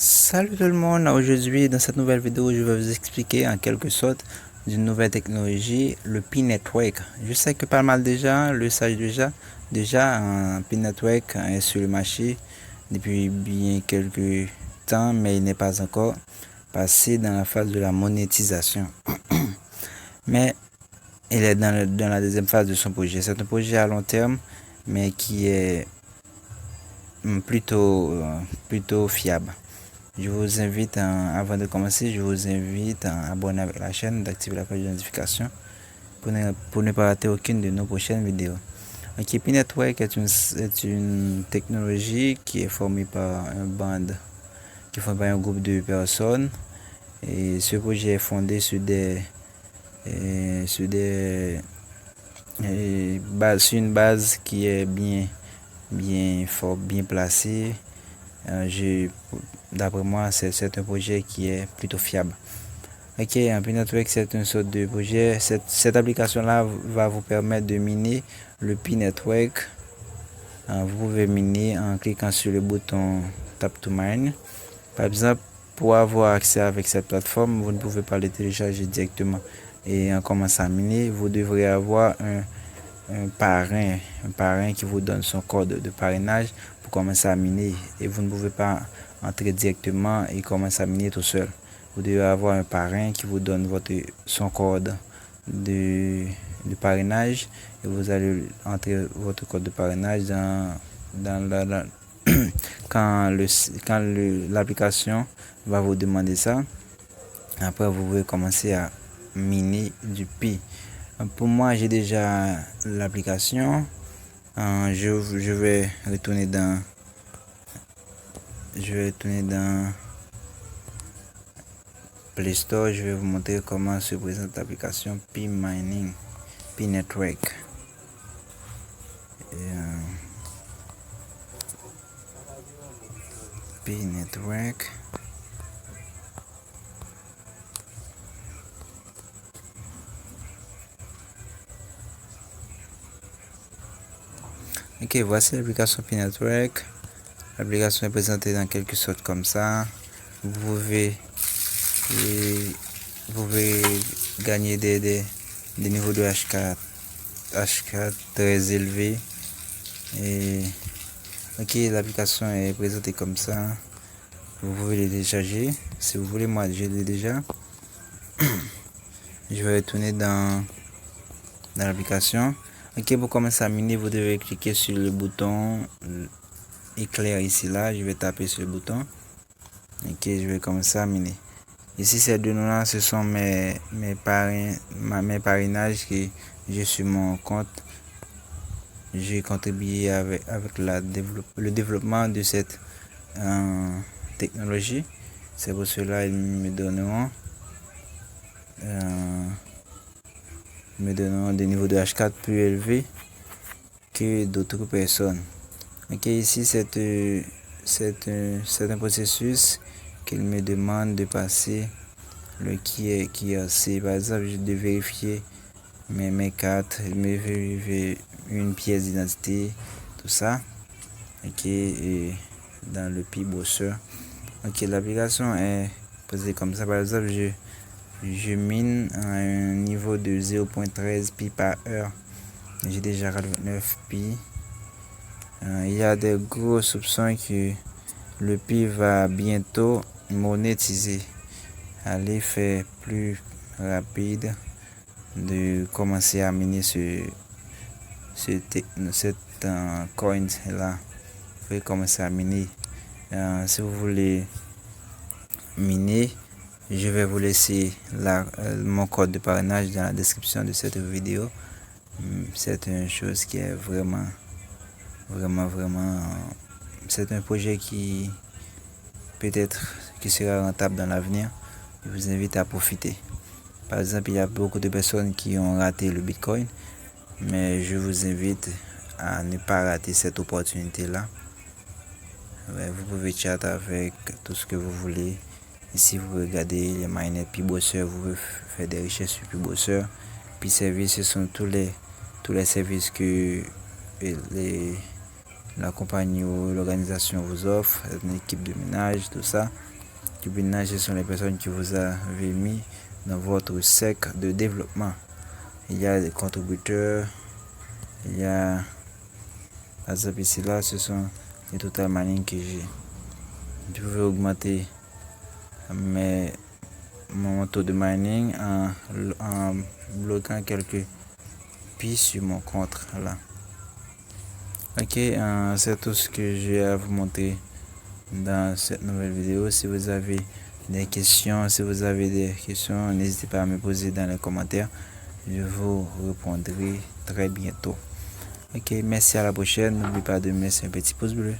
Salut tout le monde, aujourd'hui dans cette nouvelle vidéo je vais vous expliquer en quelque sorte d'une nouvelle technologie, le Pi Network. Je sais que pas mal déjà le savent déjà un Pi Network est sur le marché depuis bien quelques temps, mais il n'est pas encore passé dans la phase de la monétisation. Mais il est dans la deuxième phase de son projet. C'est un projet à long terme mais qui est plutôt fiable. Je vous invite, avant de commencer, je vous invite à abonner avec la chaîne, d'activer la cloche de notification pour ne pas rater aucune de nos prochaines vidéos. Ok, Pi Network est une technologie qui est formée par un groupe de personnes. Et ce projet est fondé sur une base qui est bien placée. D'après moi, c'est un projet qui est plutôt fiable. Ok, un Pi Network, c'est une sorte de projet. Cette application-là va vous permettre de miner le Pi Network. Vous pouvez miner en cliquant sur le bouton Tap to Mine. Par exemple, pour avoir accès avec cette plateforme, vous ne pouvez pas le télécharger directement. Et en commençant à miner, vous devrez avoir un parrain qui vous donne son code de parrainage pour commencer à miner. Et vous ne pouvez pas entrer directement et commencer à miner tout seul. Vous devez avoir un parrain qui vous donne son code de parrainage et vous allez entrer votre code de parrainage quand l'application va vous demander ça. Après, vous pouvez commencer à miner du Pi. Pour moi, j'ai déjà l'application. Je vais retourner dans Play Store. Je vais vous montrer comment se présente l'application Pi Mining, Pi Network. Pi Network. Ok, voici l'application Pi Network. L'application est présentée dans quelque sorte comme ça. Vous pouvez gagner des niveaux de H4 très élevés. Et ok, l'application est présentée comme ça. Vous pouvez le télécharger si vous voulez. Moi, je l'ai déjà. Je vais retourner dans l'application. Ok, pour commencer à miner, vous devez cliquer sur le bouton éclair ici là. Je vais taper sur le bouton. Ok, je vais commencer à miner. Ici, ces deux noms là, ce sont mes parrainages que j'ai sur mon compte. J'ai contribué avec le développement de cette technologie. C'est pour cela qu'ils me donneront des niveaux de H4 plus élevés que d'autres personnes. Ok, ici c'est un processus qu'il me demande de passer le qui est. Par exemple, de vérifier mes cartes, me vérifier une pièce d'identité, tout ça. Ok, et dans le Pi Browser. Ok, l'application est posée comme ça. Par exemple, je mine à un niveau de 0.13 pi par heure. J'ai déjà 49 pi. Il y a des gros soupçons que le Pi va bientôt monétiser. Allez faire plus rapide de commencer à miner cette coin là. Vous pouvez commencer à miner. Si vous voulez miner, je vais vous laisser mon code de parrainage dans la description de cette vidéo. C'est une chose qui est vraiment c'est un projet qui peut-être qui sera rentable dans l'avenir. Je vous invite à profiter. Par exemple, il y a beaucoup de personnes qui ont raté le Bitcoin, mais je vous invite à ne pas rater cette opportunité là. Vous pouvez chatter avec tout ce que vous voulez. Ici, vous regardez les miners Pi Browser, vous pouvez faire des recherches sur Pi Browser. Pi Service, ce sont tous les services que la compagnie ou l'organisation vous offre, une équipe de ménage, tout ça. L'équipe de ménage, ce sont les personnes qui vous avez mis dans votre cercle de développement. Il y a des contributeurs, il y a, par exemple ici là, ce sont les total mining que j'ai. Je pouvais augmenter mon taux de mining en bloquant quelques pistes sur mon compte là. Ok, c'est tout ce que j'ai à vous montrer dans cette nouvelle vidéo. Si vous avez des questions, n'hésitez pas à me poser dans les commentaires. Je vous répondrai très bientôt. Ok, merci, à la prochaine. N'oubliez pas de me laisser un petit pouce bleu.